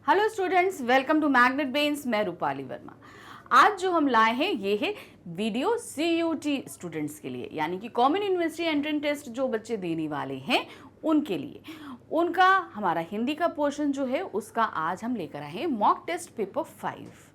Hello students, welcome to Magnet Brains. मैं रूपाली वर्मा। आज जो हम लाए हैं ये है वीडियो CUT स्टूडेंट्स के लिए, यानी कि कॉमन यूनिवर्सिटी एंट्रेंस टेस्ट जो बच्चे देने वाले हैं उनके लिए। उनका हमारा हिंदी का पोर्शन जो है उसका आज हम लेकर आए हैं मॉक टेस्ट पेपर 5।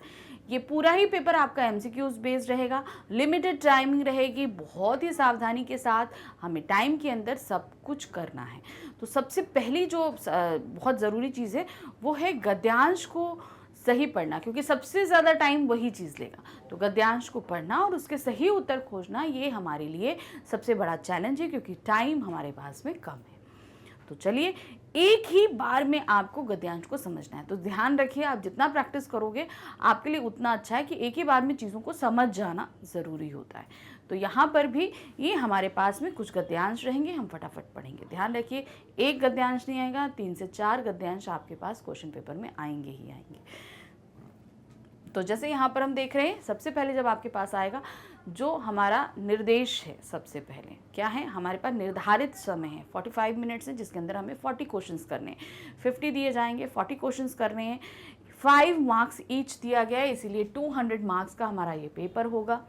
ये पूरा ही पेपर आपका MCQs बेस्ड रहेगा, लिमिटेड टाइमिंग रहेगी, बहुत ही सावधानी के साथ हमें टाइम के अंदर सब कुछ करना है। तो सबसे पहली जो बहुत ज़रूरी चीज़ है वो है गद्यांश को सही पढ़ना, क्योंकि सबसे ज़्यादा टाइम वही चीज़ लेगा। तो गद्यांश को पढ़ना और उसके सही उत्तर खोजना ये हमारे लिए सबसे बड़ा चैलेंज है, क्योंकि टाइम हमारे पास में कम है। तो चलिए, एक ही बार में आपको गद्यांश को समझना है, तो ध्यान रखिए आप जितना प्रैक्टिस करोगे आपके लिए उतना अच्छा है कि एक ही बार में चीज़ों को समझ जाना ज़रूरी होता है। तो यहाँ पर भी ये हमारे पास में कुछ गद्यांश रहेंगे, हम फटाफट पढ़ेंगे। ध्यान रखिए, एक गद्यांश नहीं आएगा, 3 से 4 गद्यांश आपके पास क्वेश्चन पेपर में आएंगे ही आएंगे। तो जैसे यहाँ पर हम देख रहे हैं, सबसे पहले जब आपके पास आएगा जो हमारा निर्देश है, सबसे पहले क्या है, हमारे पास निर्धारित समय है 45 मिनट्स है, जिसके अंदर हमें 40 क्वेश्चंस करने हैं। 50 दिए जाएंगे, 40 क्वेश्चंस करने हैं, 5 मार्क्स ईच दिया गया है, इसीलिए 200 मार्क्स का हमारा ये पेपर होगा।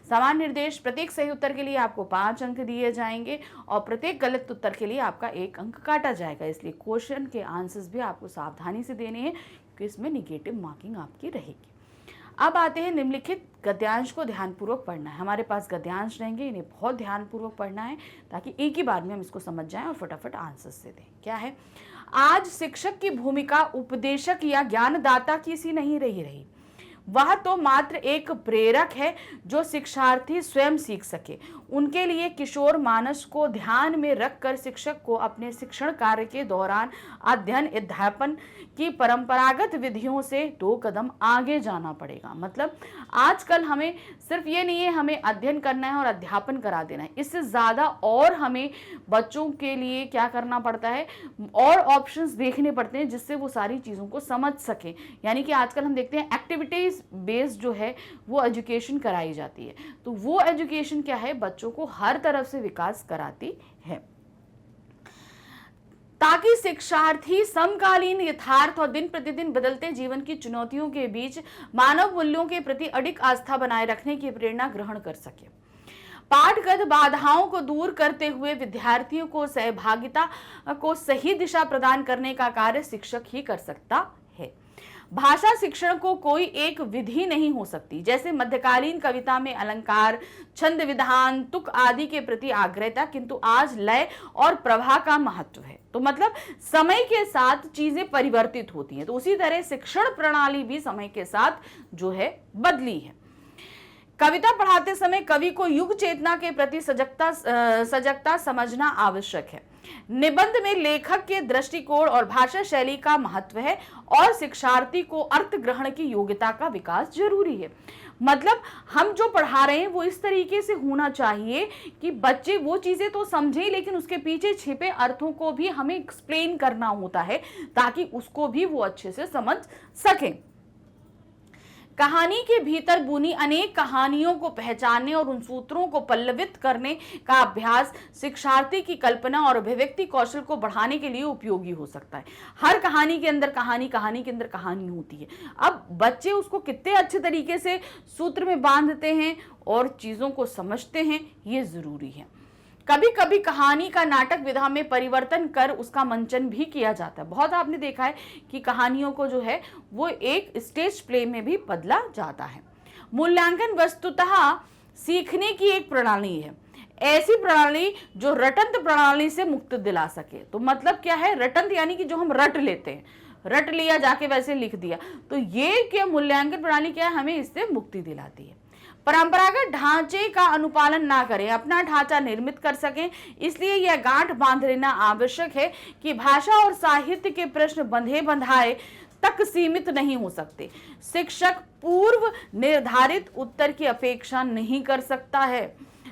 समान निर्देश, प्रत्येक सही उत्तर के लिए आपको 5 अंक दिए जाएंगे और प्रत्येक गलत उत्तर के लिए आपका 1 अंक काटा जाएगा। इसलिए क्वेश्चन के आंसर्स भी आपको सावधानी से देने हैं, क्योंकि इसमें निगेटिव मार्किंग आपकी रहेगी। अब आते हैं निम्नलिखित गद्यांश को ध्यानपूर्वक पढ़ना है। हमारे पास गद्यांश रहेंगे, इन्हें बहुत ध्यानपूर्वक पढ़ना है ताकि एक ही बार में हम इसको समझ जाएं और फटाफट आंसर से दें। क्या है, आज शिक्षक की भूमिका उपदेशक या ज्ञानदाता की सी नहीं रही, वह तो मात्र एक प्रेरक है जो शिक्षार्थी स्वयं सीख सके। उनके लिए किशोर मानस को ध्यान में रखकर शिक्षक को अपने शिक्षण कार्य के दौरान अध्ययन अध्यापन की परंपरागत विधियों से 2 कदम आगे जाना पड़ेगा। मतलब आजकल हमें सिर्फ ये नहीं है हमें अध्ययन करना है और अध्यापन करा देना है, इससे ज़्यादा और हमें बच्चों के लिए क्या करना पड़ता है, और ऑप्शंस देखने पड़ते हैं जिससे वो सारी चीज़ों को समझ सकें। यानी कि आजकल हम देखते हैं एक्टिविटीज़ बेस्ड जो है वो एजुकेशन कराई जाती है। तो वो एजुकेशन क्या है, बच्चों को हर तरफ से विकास कराती है, ताकि शिक्षार्थी समकालीन यथार्थ और दिन प्रतिदिन बदलते जीवन की चुनौतियों के बीच मानव मूल्यों के प्रति अडिग आस्था बनाए रखने की प्रेरणा ग्रहण कर सके। पाठगत बाधाओं को दूर करते हुए विद्यार्थियों को सहभागिता को सही दिशा प्रदान करने का कार्य शिक्षक ही कर सकता है। भाषा शिक्षण को कोई एक विधि नहीं हो सकती। जैसे मध्यकालीन कविता में अलंकार, छंद, विधान, तुक आदि के प्रति आग्रह था, किंतु आज लय और प्रवाह का महत्व है। तो मतलब समय के साथ चीजें परिवर्तित होती हैं, तो उसी तरह शिक्षण प्रणाली भी समय के साथ जो है बदली है। कविता पढ़ाते समय कवि को युग चेतना के प्रति सजगता समझना आवश्यक है। निबंध में लेखक के दृष्टिकोण और भाषा शैली का महत्व है और शिक्षार्थी को अर्थ ग्रहण की योग्यता का विकास जरूरी है। मतलब हम जो पढ़ा रहे हैं वो इस तरीके से होना चाहिए कि बच्चे वो चीजें तो समझें, लेकिन उसके पीछे छिपे अर्थों को भी हमें एक्सप्लेन करना होता है ताकि उसको भी वो अच्छे से समझ सकें। कहानी के भीतर बुनी अनेक कहानियों को पहचानने और उन सूत्रों को पल्लवित करने का अभ्यास शिक्षार्थी की कल्पना और अभिव्यक्ति कौशल को बढ़ाने के लिए उपयोगी हो सकता है। हर कहानी के अंदर कहानी के अंदर कहानी होती है। अब बच्चे उसको कितने अच्छे तरीके से सूत्र में बांधते हैं और चीज़ों को समझते हैं, ये ज़रूरी है। कभी कभी कहानी का नाटक विधा में परिवर्तन कर उसका मंचन भी किया जाता है। बहुत आपने देखा है कि कहानियों को जो है वो एक स्टेज प्ले में भी बदला जाता है। मूल्यांकन वस्तुतः सीखने की एक प्रणाली है, ऐसी प्रणाली जो रटंत प्रणाली से मुक्त दिला सके। तो मतलब क्या है, रटंत यानी कि जो हम रट लेते हैं, रट लिया जाके वैसे लिख दिया, तो ये क्या मूल्यांकन प्रणाली क्या है, हमें इससे मुक्ति दिलाती है। परंपरागत ढांचे का अनुपालन ना करें, अपना ढांचा निर्मित कर सकें, इसलिए यह गांठ बांध लेना आवश्यक है कि भाषा और साहित्य के प्रश्न बंधे बंधाए तक सीमित नहीं हो सकते। शिक्षक पूर्व निर्धारित उत्तर की अपेक्षा नहीं कर सकता है।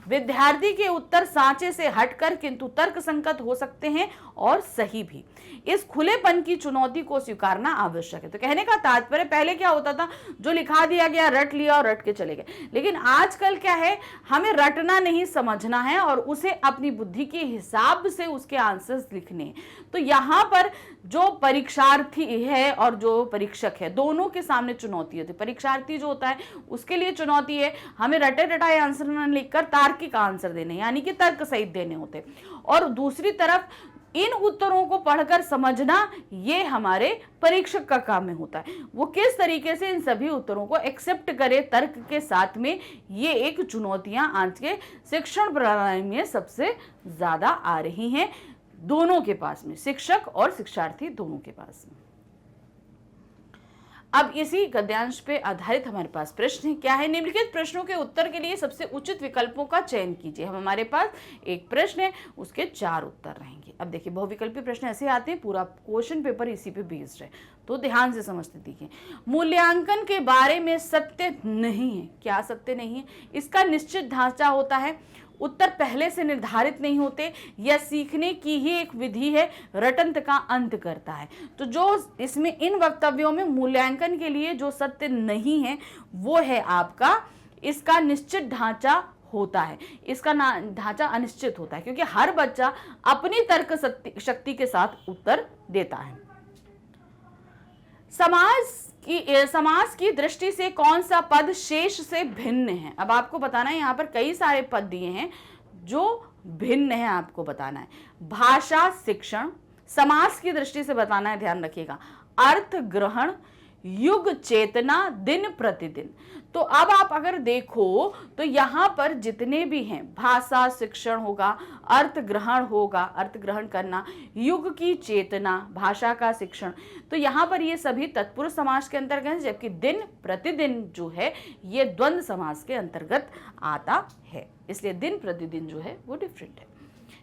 विद्यार्थी के उत्तर सांचे से हटकर किंतु तर्कसंगत हो सकते हैं और सही भी। इस खुलेपन की चुनौती को स्वीकारना आवश्यक है। तो कहने का तात्पर्य, पहले क्या होता था, जो लिखा दिया गया रट लिया और रट के चले गए, लेकिन आजकल क्या है, हमें रटना नहीं, समझना है और उसे अपनी बुद्धि के हिसाब से उसके आंसर्स लिखने हैं। तो यहाँ पर जो परीक्षार्थी है और जो परीक्षक है, दोनों के सामने चुनौती होती है। परीक्षार्थी जो होता है उसके लिए चुनौती है, हमें रटे रटाए आंसर न लिखकर तार्किक आंसर देने, यानी कि तर्क सहित देने होते, और दूसरी तरफ इन उत्तरों को पढ़कर समझना, ये हमारे परीक्षक का काम में होता है। वो किस तरीके से इन सभी उत्तरों को एक्सेप्ट करे तर्क के साथ में, ये एक चुनौतियां आज के शिक्षण प्रणाली में सबसे ज्यादा आ रही हैं, दोनों के पास में, शिक्षक और शिक्षार्थी दोनों के पास में। अब इसी गद्यांश पे आधारित हमारे पास प्रश्न है। क्या है? निम्नलिखित प्रश्नों के उत्तर के लिए सबसे उचित विकल्पों का चयन कीजिए। हम हमारे पास एक प्रश्न है, उसके 4 उत्तर रहेंगे। अब देखिए, बहुविकल्पी प्रश्न ऐसे आते हैं, पूरा क्वेश्चन पेपर इसी पे बेस्ड है, तो ध्यान से समझते देखिए। मूल्यांकन के बारे में सत्य नहीं है। क्या सत्य नहीं है? इसका निश्चित ढांचा होता है, उत्तर पहले से निर्धारित नहीं होते, यह सीखने की ही एक विधि है, रटंत का अंत करता है। तो जो इसमें इन वक्तव्यों में मूल्यांकन के लिए जो सत्य नहीं है वो है आपका, इसका निश्चित ढांचा होता है, इसका ढांचा अनिश्चित होता है, क्योंकि हर बच्चा अपनी तर्क शक्ति के साथ उत्तर देता है। समास की दृष्टि से कौन सा पद शेष से भिन्न है? अब आपको बताना है, यहाँ पर कई सारे पद दिए हैं जो भिन्न है, आपको बताना है। भाषा शिक्षण, समास की दृष्टि से बताना है, ध्यान रखिएगा। अर्थ ग्रहण, युग चेतना, दिन प्रतिदिन। तो अब आप अगर देखो तो यहाँ पर जितने भी हैं, भाषा शिक्षण होगा, अर्थ ग्रहण होगा, अर्थ ग्रहण करना, युग की चेतना, भाषा का शिक्षण, तो यहाँ पर ये सभी तत्पुरुष समास के अंतर्गत है, जबकि दिन प्रतिदिन जो है ये द्वंद्व समास के अंतर्गत आता है, इसलिए दिन प्रतिदिन जो है वो डिफरेंट है।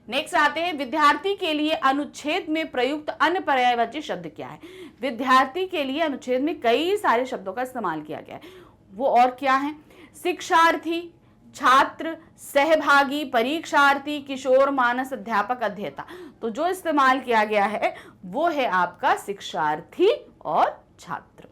नेक्स्ट आते हैं, विद्यार्थी के लिए अनुच्छेद में प्रयुक्त अन्य पर्यायवाची शब्द क्या है? विद्यार्थी के लिए अनुच्छेद में कई सारे शब्दों का इस्तेमाल किया गया है, वो और क्या है? शिक्षार्थी, छात्र, सहभागी, परीक्षार्थी, किशोर, मानस, अध्यापक, अध्येता। तो जो इस्तेमाल किया गया है वो है आपका शिक्षार्थी और छात्र।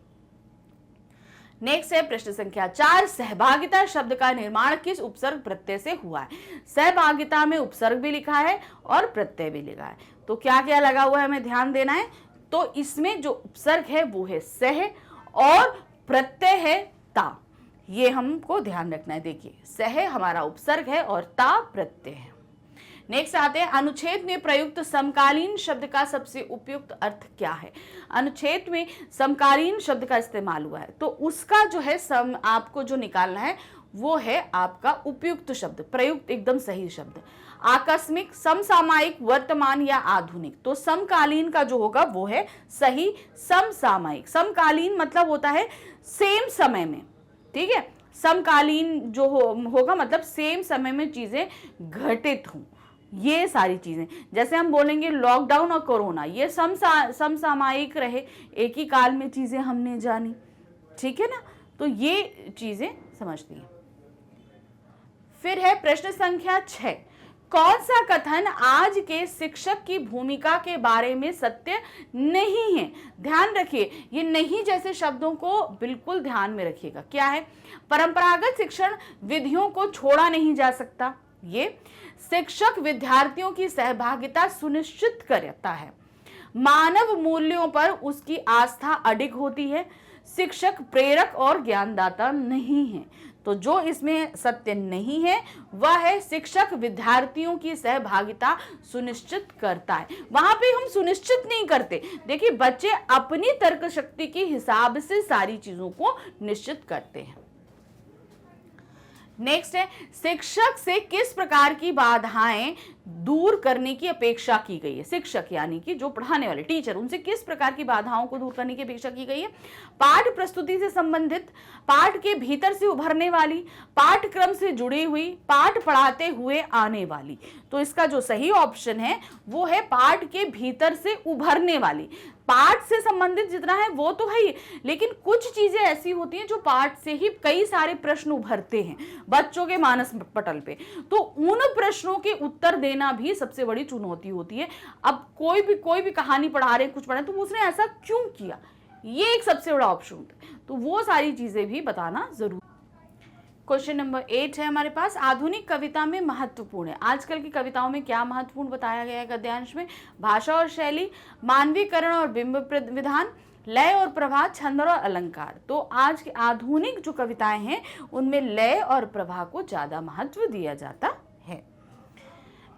नेक्स्ट है प्रश्न संख्या 4, सहभागिता शब्द का निर्माण किस उपसर्ग प्रत्यय से हुआ है? सहभागिता में उपसर्ग भी लिखा है और प्रत्यय भी लिखा है, तो क्या क्या लगा हुआ है हमें ध्यान देना है। तो इसमें जो उपसर्ग है वो है सह और प्रत्यय है ता, ये हमको ध्यान रखना है। देखिए, सह हमारा उपसर्ग है और ता प्रत्यय है। नेक्स्ट आते हैं, अनुच्छेद में प्रयुक्त समकालीन शब्द का सबसे उपयुक्त अर्थ क्या है? अनुच्छेद में समकालीन शब्द का इस्तेमाल हुआ है, तो उसका जो है आपको जो निकालना है वो है आपका उपयुक्त शब्द, प्रयुक्त एकदम सही शब्द। आकस्मिक, समसामयिक, वर्तमान या आधुनिक। तो समकालीन का जो होगा वो है सही समसामयिक। समकालीन मतलब होता है सेम समय में, ठीक है। समकालीन जो होगा मतलब सेम समय में चीजें घटित हों, ये सारी चीजें। जैसे हम बोलेंगे लॉकडाउन और कोरोना, ये समसामयिक रहे, एक ही काल में चीजें हमने जानी, ठीक है ना। तो ये चीजें समझती हैं। फिर है प्रश्न संख्या 6, कौन सा कथन आज के शिक्षक की भूमिका के बारे में सत्य नहीं है? ध्यान रखिए, ये नहीं जैसे शब्दों को बिल्कुल ध्यान में रखिएगा। क्या है? परंपरागत शिक्षण विधियों को छोड़ा नहीं जा सकता, ये शिक्षक विद्यार्थियों की सहभागिता सुनिश्चित करता है, मानव मूल्यों पर उसकी आस्था अडिग होती है, शिक्षक प्रेरक और ज्ञानदाता नहीं है। तो जो इसमें सत्य नहीं है वह है शिक्षक विद्यार्थियों की सहभागिता सुनिश्चित करता है। वहां पे हम सुनिश्चित नहीं करते, देखिए बच्चे अपनी तर्क शक्ति के हिसाब से सारी चीजों को निश्चित करते हैं। नेक्स्ट है, शिक्षक से किस प्रकार की बाधाएं दूर करने की अपेक्षा की गई है। शिक्षक यानी कि जो पढ़ाने वाले टीचर, उनसे किस प्रकार की बाधाओं को दूर करने की अपेक्षा की गई है? पाठ प्रस्तुति से संबंधित, पाठ के भीतर से उभरने वाली, पाठ्यक्रम से जुड़ी हुई, पाठ पढ़ाते हुए आने वाली। तो इसका जो सही ऑप्शन है वो है पाठ के भीतर से उभरने वाली। पाठ से संबंधित जितना है वो तो है ही, लेकिन कुछ चीजें ऐसी होती हैं जो पाठ से ही कई सारे प्रश्न उभरते हैं बच्चों के मानस पटल पे, तो उन प्रश्नों के उत्तर देना भी सबसे बड़ी चुनौती होती है। अब कोई भी कहानी पढ़ा रहे, कुछ पढ़ा, तो उसने ऐसा क्यों किया, ये एक सबसे बड़ा ऑप्शन होता है। तो वो सारी चीजें भी बताना जरूरी। क्वेश्चन नंबर 8 है हमारे पास, आधुनिक कविता में महत्वपूर्ण है। आजकल की कविताओं में क्या महत्वपूर्ण बताया गया है गद्यांश में? भाषा और शैली, मानवीकरण और बिंब विधान, लय और प्रवाह, छंद और अलंकार। तो आज की आधुनिक जो कविताएं हैं उनमें लय और प्रवाह को ज्यादा महत्व दिया जाता है।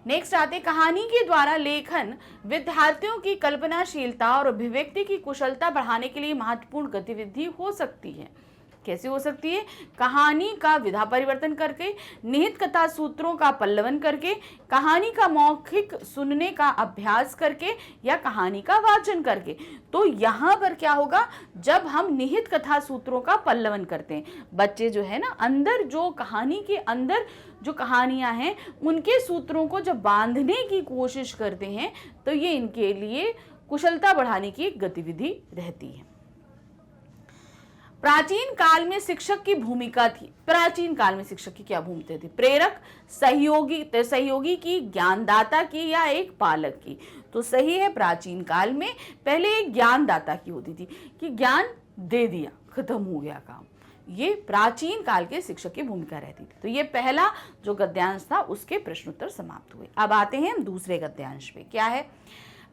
नेक्स्ट आते, कहानी के द्वारा लेखन विद्यार्थियों की कल्पनाशीलता और अभिव्यक्ति की कुशलता बढ़ाने के लिए महत्वपूर्ण गतिविधि हो सकती है। कैसे हो सकती है? कहानी का विधा परिवर्तन करके, निहित कथा सूत्रों का पल्लवन करके, कहानी का मौखिक सुनने का अभ्यास करके, या कहानी का वाचन करके। तो यहाँ पर क्या होगा, जब हम निहित कथा सूत्रों का पल्लवन करते हैं, बच्चे जो है ना अंदर जो कहानी के अंदर जो कहानियां हैं उनके सूत्रों को जब बांधने की कोशिश करते हैं तो ये इनके लिए कुशलता बढ़ाने की एक गतिविधि रहती है। प्राचीन काल में शिक्षक की भूमिका थी। प्राचीन काल में शिक्षक की क्या भूमिका थी? प्रेरक, सहयोगी की, ज्ञानदाता की, या एक पालक की? तो सही है, प्राचीन काल में पहले एक ज्ञानदाता की होती थी कि ज्ञान दे दिया, खत्म हो गया काम। ये प्राचीन काल के शिक्षक की भूमिका रहती थी। तो ये पहला जो गद्यांश था उसके प्रश्नोत्तर समाप्त हुए। अब आते हैं हम दूसरे गद्यांश पे। क्या है?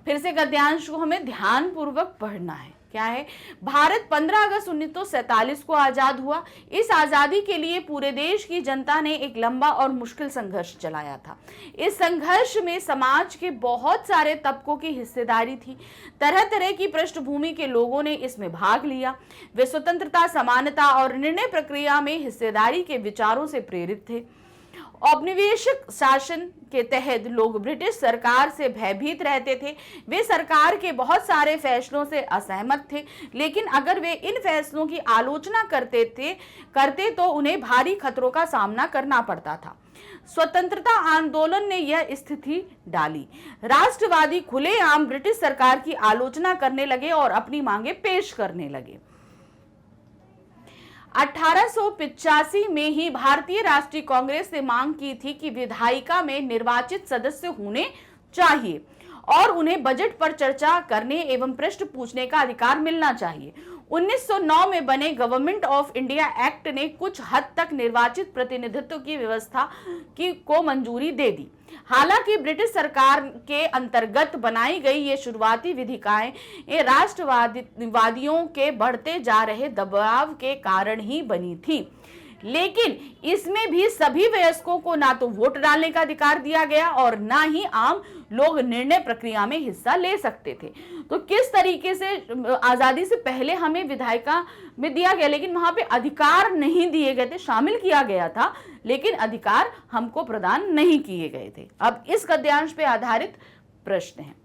फिर से गद्यांश को हमें ध्यानपूर्वक पढ़ना है। क्या है? भारत 15 अगस्त 1947 को आजाद हुआ। इस आजादी के लिए पूरे देश की जनता ने एक लंबा और मुश्किल संघर्ष चलाया था। इस संघर्ष में समाज के बहुत सारे तबकों की हिस्सेदारी थी। तरह तरह की पृष्ठभूमि के लोगों ने इसमें भाग लिया। वे स्वतंत्रता, समानता और निर्णय प्रक्रिया में हिस्सेदारी के विचारों से प्रेरित थे। औपनिवेशिक शासन के तहत लोग ब्रिटिश सरकार से भयभीत रहते थे। वे सरकार के बहुत सारे फैसलों से असहमत थे, लेकिन अगर वे इन फैसलों की आलोचना करते तो उन्हें भारी खतरों का सामना करना पड़ता था। स्वतंत्रता आंदोलन ने यह स्थिति डाली। राष्ट्रवादी खुलेआम ब्रिटिश सरकार की आलोचना करने लगे और अपनी मांगे पेश करने लगे। 1885 में ही भारतीय राष्ट्रीय कांग्रेस ने मांग की थी कि विधायिका में निर्वाचित सदस्य होने चाहिए और उन्हें बजट पर चर्चा करने एवं प्रश्न पूछने का अधिकार मिलना चाहिए। 1909 में बने गवर्नमेंट ऑफ इंडिया एक्ट ने कुछ हद तक निर्वाचित प्रतिनिधित्व की व्यवस्था को मंजूरी दे दी। हालांकि ब्रिटिश सरकार के अंतर्गत बनाई गई ये शुरुआती विधिकाएं राष्ट्रवादियों के बढ़ते जा रहे दबाव के कारण ही बनी थी, लेकिन इसमें भी सभी वयस्कों को ना तो वोट डालने का अधिकार दिया गया और ना ही आम लोग निर्णय प्रक्रिया में हिस्सा ले सकते थे। तो किस तरीके से आजादी से पहले हमें विधायिका में दिया गया, लेकिन वहां पे अधिकार नहीं दिए गए थे, शामिल किया गया था लेकिन अधिकार हमको प्रदान नहीं किए गए थे। अब इस गद्यांश पे आधारित प्रश्न है।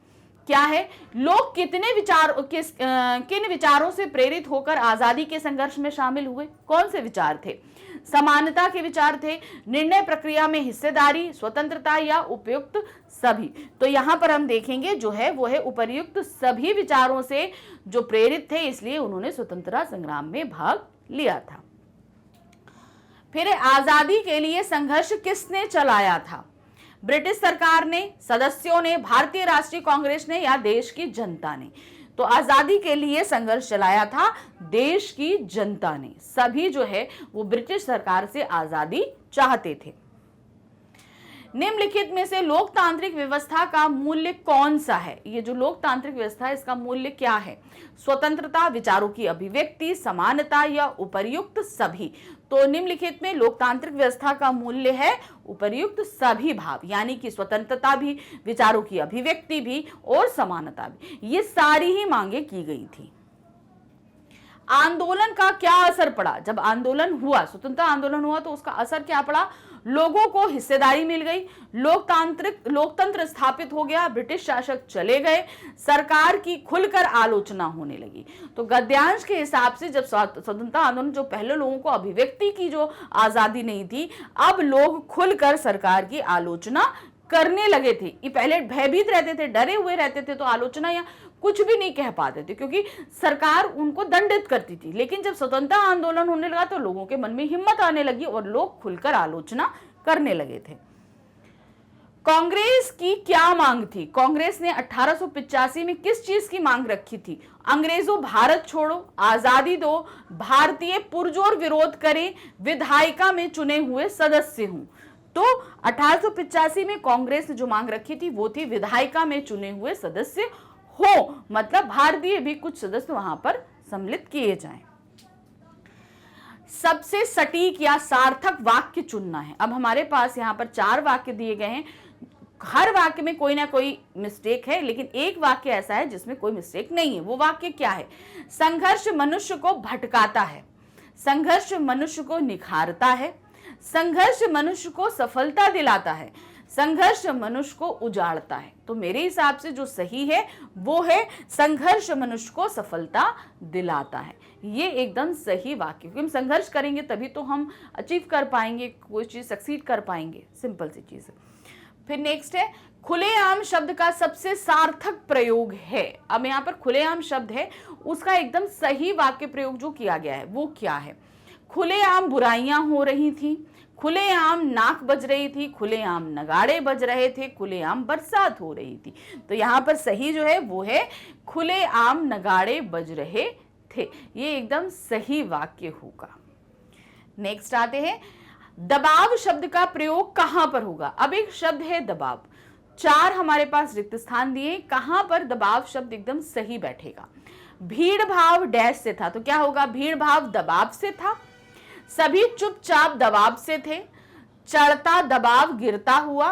क्या है? लोग किन विचारों से प्रेरित होकर आजादी के संघर्ष में शामिल हुए? कौन से विचार थे? समानता के विचार थे, निर्णय प्रक्रिया में हिस्सेदारी, स्वतंत्रता, या उपयुक्त सभी? तो यहां पर हम देखेंगे जो है वो है उपर्युक्त सभी विचारों से जो प्रेरित थे, इसलिए उन्होंने स्वतंत्रता संग्राम में भाग लिया था। फिर आजादी के लिए संघर्ष किसने चलाया था? ब्रिटिश सरकार ने, सदस्यों ने, भारतीय राष्ट्रीय कांग्रेस ने, या देश की जनता ने? तो आजादी के लिए संघर्ष चलाया था देश की जनता ने। सभी जो है वो ब्रिटिश सरकार से आजादी चाहते थे। निम्नलिखित में से लोकतांत्रिक व्यवस्था का मूल्य कौन सा है? ये जो लोकतांत्रिक व्यवस्था है इसका मूल्य क्या है? स्वतंत्रता, विचारों की अभिव्यक्ति, समानता, या उपर्युक्त सभी? तो निम्नलिखित में लोकतांत्रिक व्यवस्था का मूल्य है उपर्युक्त सभी भाव, यानी कि स्वतंत्रता भी, विचारों की अभिव्यक्ति भी और समानता भी। ये सारी ही मांगे की गई थी। आंदोलन का क्या असर पड़ा? जब आंदोलन हुआ, स्वतंत्रता आंदोलन हुआ, तो उसका असर क्या पड़ा? लोगों को हिस्सेदारी मिल गई, लोकतंत्र स्थापित हो गया, ब्रिटिश शासक चले गए, सरकार की खुलकर आलोचना होने लगी। तो गद्यांश के हिसाब से जब स्वतंत्रता आंदोलन, जो पहले लोगों को अभिव्यक्ति की जो आजादी नहीं थी, अब लोग खुलकर सरकार की आलोचना करने लगे थे। ये पहले भयभीत रहते थे, डरे हुए रहते थे, तो आलोचना या कुछ भी नहीं कह पाते थे क्योंकि सरकार उनको दंडित करती थी। लेकिन जब स्वतंत्रता आंदोलन होने लगा तो लोगों के मन में हिम्मत आने लगी और लोग खुलकर आलोचना करने लगे थे। कांग्रेस की क्या मांग थी? कांग्रेस ने 1885 में किस चीज की मांग रखी थी? अंग्रेजों भारत छोड़ो, आजादी दो, भारतीय पुरजोर विरोध करें, विधायिका में चुने हुए सदस्य हूं। तो 1885 में कांग्रेस ने जो मांग रखी थी वो थी विधायिका में चुने हुए सदस्य हो, मतलब भारतीय भी कुछ सदस्य वहां पर सम्मिलित किए जाएं। सबसे सटीक या सार्थक वाक्य चुनना है। अब हमारे पास यहाँ पर 4 वाक्य दिए गए हैं, हर वाक्य में कोई ना कोई मिस्टेक है, लेकिन एक वाक्य ऐसा है जिसमें कोई मिस्टेक नहीं है। वो वाक्य क्या है? संघर्ष मनुष्य को भटकाता है, संघर्ष मनुष्य को निखारता है, संघर्ष मनुष्य को सफलता दिलाता है, संघर्ष मनुष्य को उजाड़ता है। तो मेरे हिसाब से जो सही है वो है संघर्ष मनुष्य को सफलता दिलाता है। ये एकदम सही वाक्य, क्योंकि हम संघर्ष करेंगे तभी तो हम अचीव कर पाएंगे, कोई चीज सक्सीड कर पाएंगे, सिंपल सी चीज है। फिर नेक्स्ट है खुलेआम शब्द का सबसे सार्थक प्रयोग है। अब यहाँ पर खुलेआम शब्द है, उसका एकदम सही वाक्य प्रयोग जो किया गया है वो क्या है? खुलेआम बुराइयां हो रही थी, खुलेआम नाक बज रही थी, खुलेआम नगाड़े बज रहे थे, खुलेआम बरसात हो रही थी। तो यहाँ पर सही जो है वो है खुलेआम नगाड़े बज रहे थे। ये एकदम सही वाक्य होगा। नेक्स्ट आते हैं, दबाव शब्द का प्रयोग कहां पर होगा? अब एक शब्द है दबाव, 4 हमारे पास रिक्त स्थान दिए, कहां पर दबाव शब्द एकदम सही बैठेगा? भीड़ भाव डैश से था, तो क्या होगा? भीड़ भाव दबाव से था, सभी चुपचाप दबाव से थे, चढ़ता दबाव गिरता हुआ,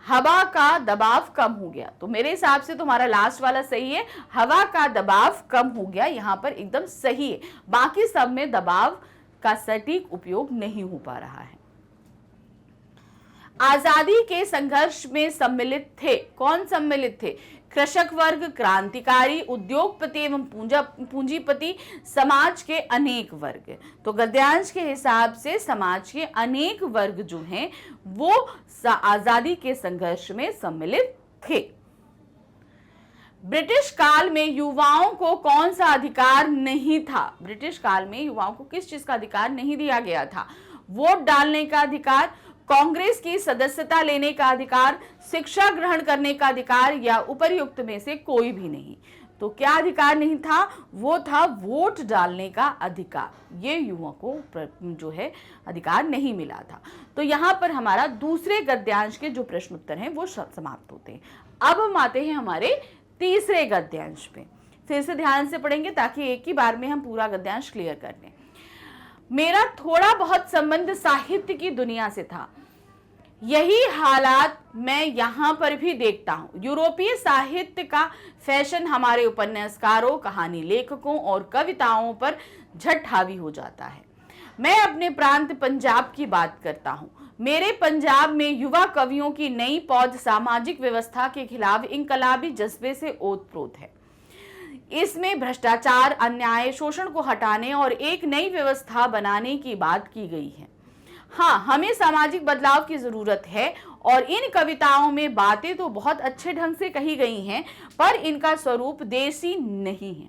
हवा का दबाव कम हो गया। तो मेरे हिसाब से तुम्हारा लास्ट वाला सही है, हवा का दबाव कम हो गया, यहां पर एकदम सही है। बाकी सब में दबाव का सटीक उपयोग नहीं हो पा रहा है। आजादी के संघर्ष में सम्मिलित थे, कौन सम्मिलित थे? कृषक वर्ग, क्रांतिकारी, उद्योगपति एवं पूंजीपति, समाज के अनेक वर्ग। तो गद्यांश के हिसाब से समाज के अनेक वर्ग जो हैं वो आजादी के संघर्ष में सम्मिलित थे। ब्रिटिश काल में युवाओं को कौन सा अधिकार नहीं था? ब्रिटिश काल में युवाओं को किस चीज का अधिकार नहीं दिया गया था? वोट डालने का अधिकार, कांग्रेस की सदस्यता लेने का अधिकार, शिक्षा ग्रहण करने का अधिकार या उपर्युक्त में से कोई भी नहीं। तो क्या अधिकार नहीं था? वो था वोट डालने का अधिकार। ये युवाओं को जो है अधिकार नहीं मिला था। तो यहाँ पर हमारा दूसरे गद्यांश के जो प्रश्न उत्तर हैं वो समाप्त होते हैं। अब हम आते हैं हमारे तीसरे गद्यांश पे। फिर से ध्यान से पढ़ेंगे ताकि एक ही बार में हम पूरा गद्यांश क्लियर कर लें। मेरा थोड़ा बहुत संबंध साहित्य की दुनिया से था, यही हालात मैं यहाँ पर भी देखता हूँ। यूरोपीय साहित्य का फैशन हमारे उपन्यासकारों, कहानी लेखकों और कविताओं पर झट हावी हो जाता है। मैं अपने प्रांत पंजाब की बात करता हूँ। मेरे पंजाब में युवा कवियों की नई पौध सामाजिक व्यवस्था के खिलाफ इनकलाबी जज्बे से ओतप्रोत है। इसमें भ्रष्टाचार, अन्याय, शोषण को हटाने और एक नई व्यवस्था बनाने की बात की गई है। हाँ, हमें सामाजिक बदलाव की जरूरत है और इन कविताओं में बातें तो बहुत अच्छे ढंग से कही गई हैं, पर इनका स्वरूप देसी नहीं है।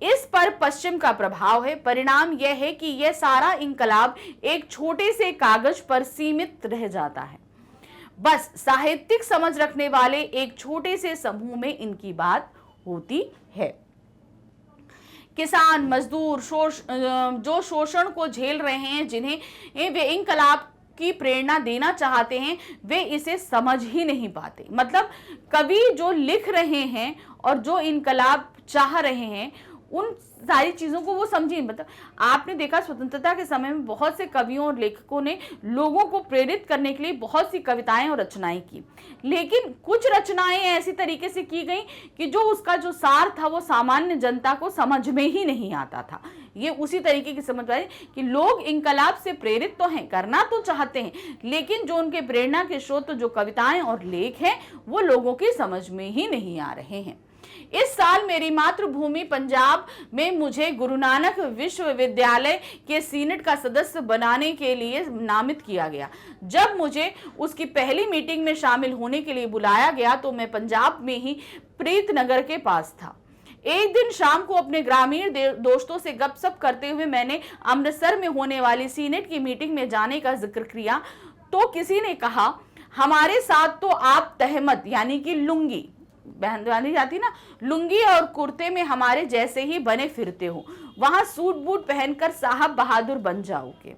इस पर पश्चिम का प्रभाव है। परिणाम यह है कि यह सारा इनकलाब एक छोटे से कागज पर सीमित रह जाता है। बस साहित्यिक समझ रखने वाले एक छोटे से समूह में इनकी बात होती है। किसान, मजदूर जो शोषण को झेल रहे हैं, जिन्हें वे इनकलाब की प्रेरणा देना चाहते हैं, वे इसे समझ ही नहीं पाते। मतलब कवि जो लिख रहे हैं और जो इनकलाब चाह रहे हैं उन सारी चीज़ों को वो समझी। मतलब आपने देखा स्वतंत्रता के समय में बहुत से कवियों और लेखकों ने लोगों को प्रेरित करने के लिए बहुत सी कविताएं और रचनाएं की, लेकिन कुछ रचनाएं ऐसी तरीके से की गई कि जो उसका जो सार था वो सामान्य जनता को समझ में ही नहीं आता था। ये उसी तरीके की समझ आई कि लोग इंकलाब से प्रेरित तो हैं, करना तो चाहते हैं, लेकिन जो उनके प्रेरणा के स्रोत जो कविताएं और लेख हैं वो लोगों की समझ में ही नहीं आ रहे हैं। इस साल मेरी मातृभूमि पंजाब में मुझे गुरु नानक विश्वविद्यालय के सीनेट का सदस्य बनाने के लिए नामित किया गया। जब मुझे उसकी पहली मीटिंग में शामिल होने के लिए बुलाया गया तो मैं पंजाब में ही प्रीतनगर के पास था। एक दिन शाम को अपने ग्रामीण दोस्तों से गपशप करते हुए मैंने अमृतसर में होने वाली सीनेट की मीटिंग में जाने का जिक्र किया तो किसी ने कहा, हमारे साथ तो आप तहमत यानी कि लुंगी पहनी जाती ना, लुंगी और कुर्ते में हमारे जैसे ही बने फिरते हो, वहां सूट बूट पहनकर साहब बहादुर बन जाओगे।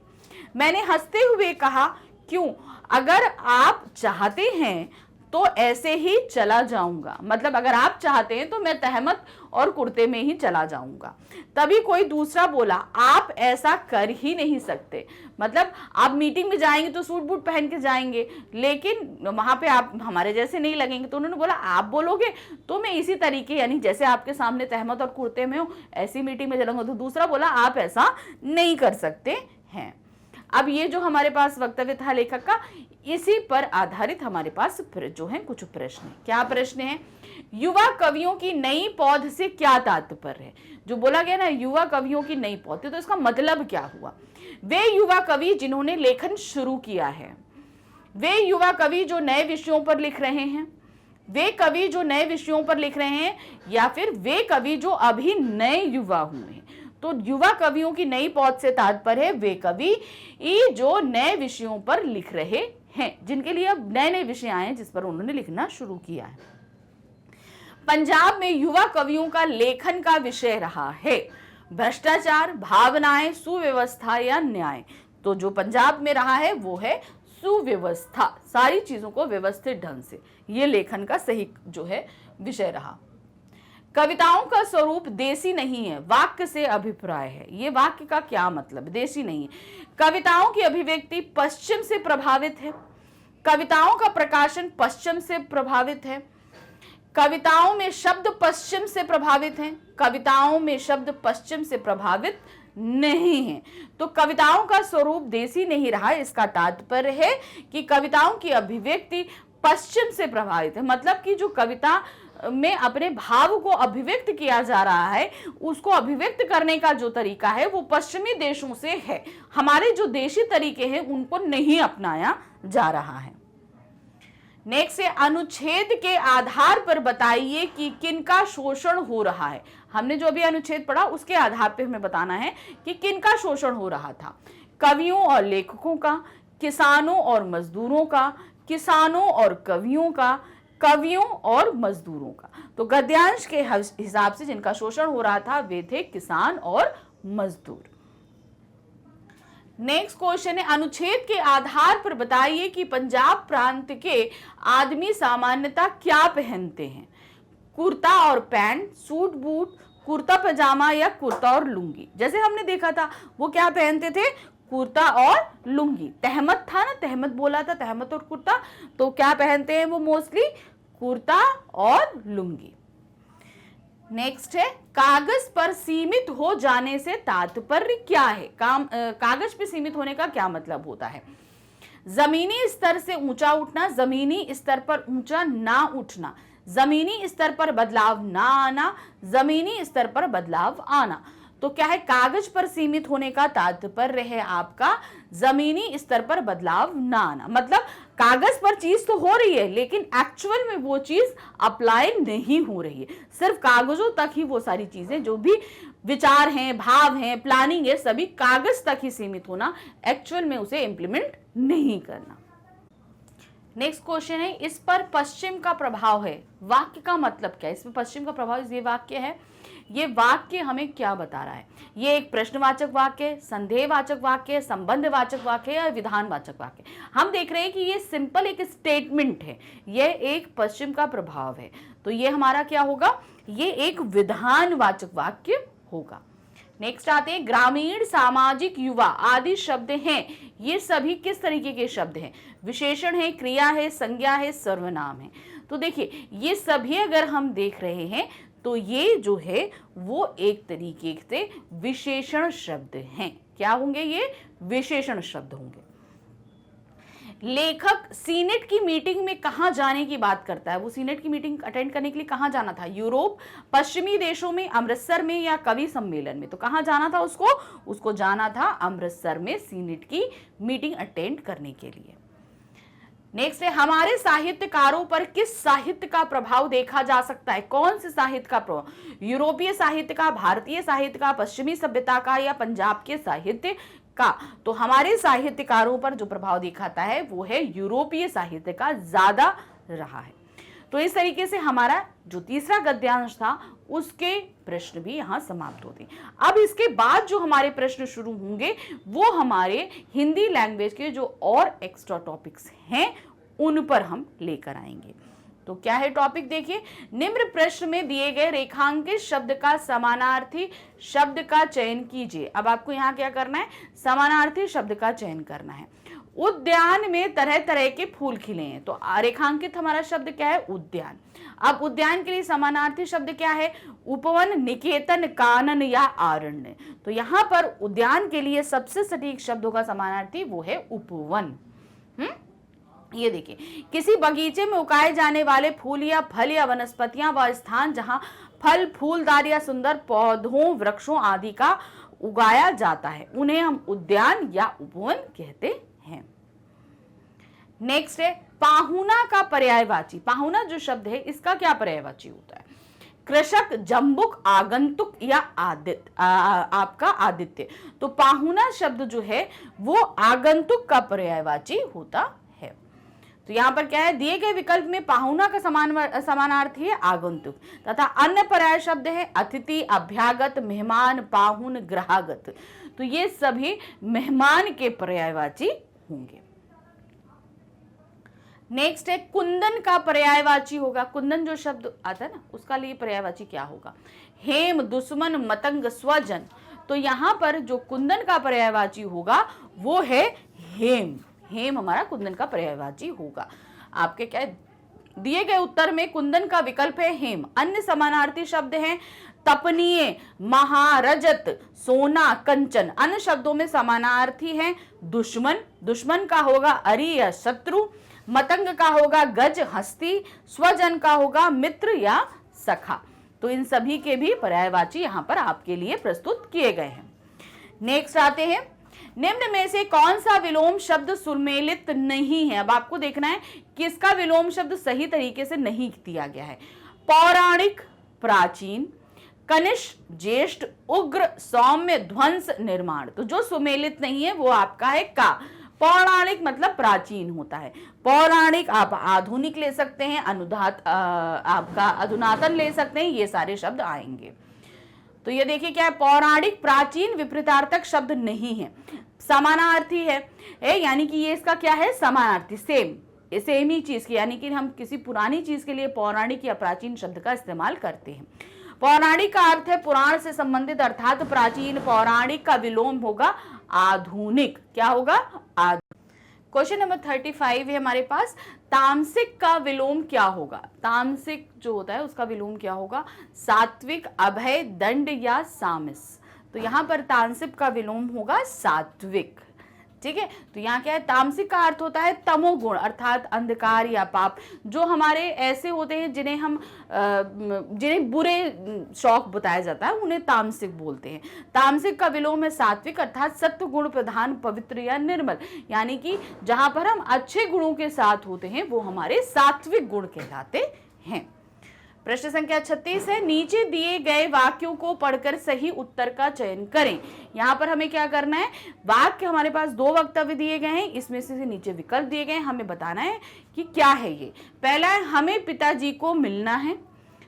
मैंने हंसते हुए कहा, क्यों, अगर आप चाहते हैं तो ऐसे ही चला जाऊंगा। मतलब अगर आप चाहते हैं तो मैं तहमत और कुर्ते में ही चला जाऊंगा। तभी कोई दूसरा बोला, आप ऐसा कर ही नहीं सकते। मतलब आप मीटिंग में जाएंगे तो सूट बूट पहन के जाएंगे, लेकिन वहां पे आप हमारे जैसे नहीं लगेंगे। तो उन्होंने बोला, आप बोलोगे तो मैं इसी तरीके यानी जैसे आपके सामने तहमत और कुर्ते में हो ऐसी मीटिंग में चलूंगा। तो दूसरा बोला, आप ऐसा नहीं कर सकते हैं। अब ये जो हमारे पास वक्तव्य था लेखक का, इसी पर आधारित हमारे पास जो है कुछ प्रश्न है। क्या प्रश्न है? युवा कवियों की नई पौध से क्या तात्पर्य है? जो बोला गया ना युवा कवियों की नई पौध, तो इसका मतलब क्या हुआ? वे युवा कवि जिन्होंने लेखन शुरू किया है, वे युवा कवि जो नए विषयों पर लिख रहे हैं, वे कवि जो नए विषयों पर लिख रहे हैं, या फिर वे कवि जो अभी नए युवा हुए हैं। तो युवा कवियों की नई पौध से तात्पर्य है वे कवि जो नए विषयों पर लिख रहे हैं, जिनके लिए अब नए नए विषय आए हैं जिस पर उन्होंने लिखना शुरू किया है। पंजाब में युवा कवियों का लेखन का विषय रहा है भ्रष्टाचार, भावनाएं, सुव्यवस्था या न्याय। तो जो पंजाब में रहा है वो है सुव्यवस्था, सारी चीजों को व्यवस्थित ढंग से, ये लेखन का सही जो है विषय रहा। कविताओं का स्वरूप देसी नहीं है, वाक्य से अभिप्राय है। ये वाक्य का क्या मतलब? देसी नहीं है। कविताओं की अभिव्यक्ति पश्चिम से प्रभावित है, कविताओं का प्रकाशन पश्चिम से प्रभावित है, कविताओं में शब्द पश्चिम से प्रभावित हैं, कविताओं में शब्द पश्चिम से प्रभावित नहीं है। तो कविताओं का स्वरूप देसी नहीं रहा, इसका तात्पर्य है कि कविताओं की अभिव्यक्ति पश्चिम से प्रभावित है। मतलब कि जो कविता में अपने भाव को अभिव्यक्त किया जा रहा है, उसको अभिव्यक्त करने का जो तरीका है वो पश्चिमी देशों से है, हमारे जो देशी तरीके हैं उनको नहीं अपनाया जा रहा है। नेक्स्ट है, अनुच्छेद के आधार पर बताइए कि किनका शोषण हो रहा है। हमने जो अभी अनुच्छेद पढ़ा उसके आधार पर हमें बताना है कि किनका शोषण हो रहा था। कवियों और लेखकों का, किसानों और मजदूरों का, किसानों और कवियों का, कवियों और मजदूरों का। तो गद्यांश के हिसाब से जिनका शोषण हो रहा था वे थे किसान और मजदूर। नेक्स्ट क्वेश्चन है, अनुच्छेद के आधार पर बताइए कि पंजाब प्रांत के आदमी सामान्यतः क्या पहनते हैं। कुर्ता और पैंट, सूट बूट, कुर्ता पजामा या कुर्ता और लुंगी। जैसे हमने देखा था वो क्या पहनते थे, कुर्ता और लुंगी। तहमत था ना, तहमत बोला था, तहमत और कुर्ता, तो क्या पहनते हैं वो मोस्टली कुर्ता और लुंगी। नेक्स्ट है, कागज पर सीमित हो जाने से तात्पर्य क्या है। कागज पर सीमित होने का क्या मतलब होता है? जमीनी स्तर से ऊंचा उठना, जमीनी स्तर पर ऊंचा ना उठना, जमीनी स्तर पर बदलाव ना आना, जमीनी स्तर पर बदलाव आना। तो क्या है, कागज पर सीमित होने का तात्पर्य है आपका जमीनी स्तर पर बदलाव ना आना। मतलब कागज पर चीज तो हो रही है लेकिन एक्चुअल में वो चीज अप्लाई नहीं हो रही है, सिर्फ कागजों तक ही वो सारी चीजें जो भी विचार हैं, भाव हैं, प्लानिंग है, सभी कागज तक ही सीमित होना, एक्चुअल में उसे इंप्लीमेंट नहीं करना। नेक्स्ट क्वेश्चन है, इस पर पश्चिम का प्रभाव है। वाक्य का मतलब क्या है? इसमें पश्चिम का प्रभाव, ये वाक्य है, ये वाक्य हमें क्या बता रहा है? ये एक प्रश्नवाचक वाक्य, संदेहवाचक वाक्य, संबंधवाचक वाक्य या विधानवाचक वाक्य। हम देख रहे हैं कि ये सिंपल एक स्टेटमेंट है, ये एक पश्चिम का प्रभाव है, तो ये हमारा क्या होगा, ये एक विधानवाचक वाक्य होगा। नेक्स्ट आते हैं ग्रामीण, सामाजिक, युवा आदि शब्द हैं। ये सभी किस तरीके के शब्द हैं? विशेषण है, क्रिया है, संज्ञा है, सर्वनाम है। तो देखिए ये सभी अगर हम देख रहे हैं तो ये जो है वो एक तरीके से विशेषण शब्द हैं। क्या होंगे? ये विशेषण शब्द होंगे। लेखक सीनेट की मीटिंग में कहां जाने की बात करता है? वो सीनेट की मीटिंग अटेंड करने के लिए कहां जाना था? यूरोप, पश्चिमी देशों में, अमृतसर में या कवि सम्मेलन में? तो कहां जाना था उसको जाना था अमृतसर में सीनेट की मीटिंग अटेंड करने के लिए। नेक्स्ट है हमारे साहित्यकारों पर किस साहित्य का प्रभाव देखा जा सकता है? कौन से साहित्य का प्रभाव? यूरोपीय साहित्य का, भारतीय साहित्य का, पश्चिमी सभ्यता का या पंजाब के साहित्य का? तो हमारे साहित्यकारों पर जो प्रभाव दिखाता है वो है यूरोपीय साहित्य का ज्यादा रहा है। तो इस तरीके से हमारा जो तीसरा गद्यांश था उसके प्रश्न भी यहां समाप्त होते हैं। अब इसके बाद जो हमारे प्रश्न शुरू होंगे वो हमारे हिंदी लैंग्वेज के जो और एक्स्ट्रा टॉपिक्स हैं उन पर हम लेकर आएंगे। तो क्या है टॉपिक? देखिए, निम्न प्रश्न में दिए गए रेखांकित शब्द का समानार्थी शब्द का चयन कीजिए। अब आपको यहाँ क्या करना है? समानार्थी शब्द का चयन करना है। उद्यान में तरह तरह के फूल खिले हैं। तो रेखांकित हमारा शब्द क्या है? उद्यान। अब उद्यान के लिए समानार्थी शब्द क्या है? उपवन, निकेतन, कानन या आरण्य। तो यहाँ पर उद्यान के लिए सबसे सटीक शब्द होगा समानार्थी, वो है उपवन। ये देखिए, किसी बगीचे में उगाए जाने वाले फूल या फल या वनस्पतियां व स्थान जहां फल, फूलदार या सुंदर पौधों, वृक्षों आदि का उगाया जाता है उन्हें हम उद्यान या उपवन कहते हैं। नेक्स्ट है पाहुना का पर्यायवाची। पाहुना जो शब्द है इसका क्या पर्यायवाची होता है? कृषक, जम्बुक, आगंतुक या आपका आदित्य। तो पाहुना शब्द जो है वो आगंतुक का पर्यायवाची होता है। तो यहाँ पर क्या है? दिए गए विकल्प में पाहुना का समानार्थी है आगंतुक तथा अन्य पर्याय शब्द है अतिथि, अभ्यागत, मेहमान, पाहुन, ग्राहगत। तो ये सभी मेहमान के पर्यायवाची होंगे। नेक्स्ट है कुंदन का पर्यायवाची होगा। कुंदन जो शब्द आता है ना उसका लिए पर्यायवाची क्या होगा? हेम, दुश्मन, मतंग, स्वजन। तो यहां पर जो कुंदन का पर्यायवाची होगा वो है हेम। हेम हमारा कुंदन का पर्यायवाची होगा। आपके क्या दिए गए उत्तर में कुंदन का विकल्प है हेम। अन्य समानार्थी शब्द हैं तपनीय, महारजत, सोना, कंचन। अन्य शब्दों में समानार्थी है दुश्मन। दुश्मन का होगा अरि या शत्रु। मतंग का होगा गज, हस्ती। स्वजन का होगा मित्र या सखा। तो इन सभी के भी पर्यायवाची यहाँ पर आपके लिए प्रस्तुत किए गए हैं। नेक्स्ट आते हैं, निम्न में से कौन सा विलोम शब्द सुमेलित नहीं है? अब आपको देखना है किसका विलोम शब्द सही तरीके से नहीं दिया गया है। पौराणिक, प्राचीन, कनिष्ठ, ज्येष्ठ, उग्र, सौम्य, ध्वंस, निर्माण। तो जो सुमेलित नहीं है वो आपका है का। पौराणिक मतलब प्राचीन होता है। पौराणिक आप आधुनिक ले सकते हैं, आपका अधुनातन ले सकते हैं, ये सारे शब्द आएंगे। तो ये देखिए क्या है? पौराणिक, प्राचीन विपरीतार्थक शब्द नहीं है, समानार्थी है। यानी कि ये इसका क्या है? समानार्थी, सेम ही चीज की। यानी कि हम किसी पुरानी चीज के लिए पौराणिक या प्राचीन शब्द का इस्तेमाल करते हैं। पौराणिक का अर्थ है पुराण से संबंधित अर्थात प्राचीन। पौराणिक का विलोम होगा आधुनिक। क्या होगा? क्वेश्चन नंबर 35 है हमारे पास। तामसिक का विलोम क्या होगा? तामसिक जो होता है उसका विलोम क्या होगा? सात्विक, अभय, दंड या सामिस। तो यहाँ पर तामसिक का विलोम होगा सात्विक। ठीक है, तो यहाँ क्या है? तामसिक का अर्थ होता है तमोगुण अर्थात अंधकार या पाप। जो हमारे ऐसे होते हैं जिन्हें बुरे शौक बताया जाता है उन्हें तामसिक बोलते हैं। तामसिक का विलोम है सात्विक अर्थात सत्व गुण प्रधान, पवित्र या निर्मल। यानी कि जहां पर हम अच्छे गुणों के साथ होते हैं वो हमारे सात्विक गुण कहलाते हैं। प्रश्न संख्या 36 है, नीचे दिए गए वाक्यों को पढ़कर सही उत्तर का चयन करें। यहाँ पर हमें क्या करना है? वाक्य हमारे पास 2 वक्तव्य दिए गए हैं, इसमें से नीचे विकल्प दिए गए हैं, हमें बताना है कि क्या है ये। पहला है हमें पिताजी को मिलना है।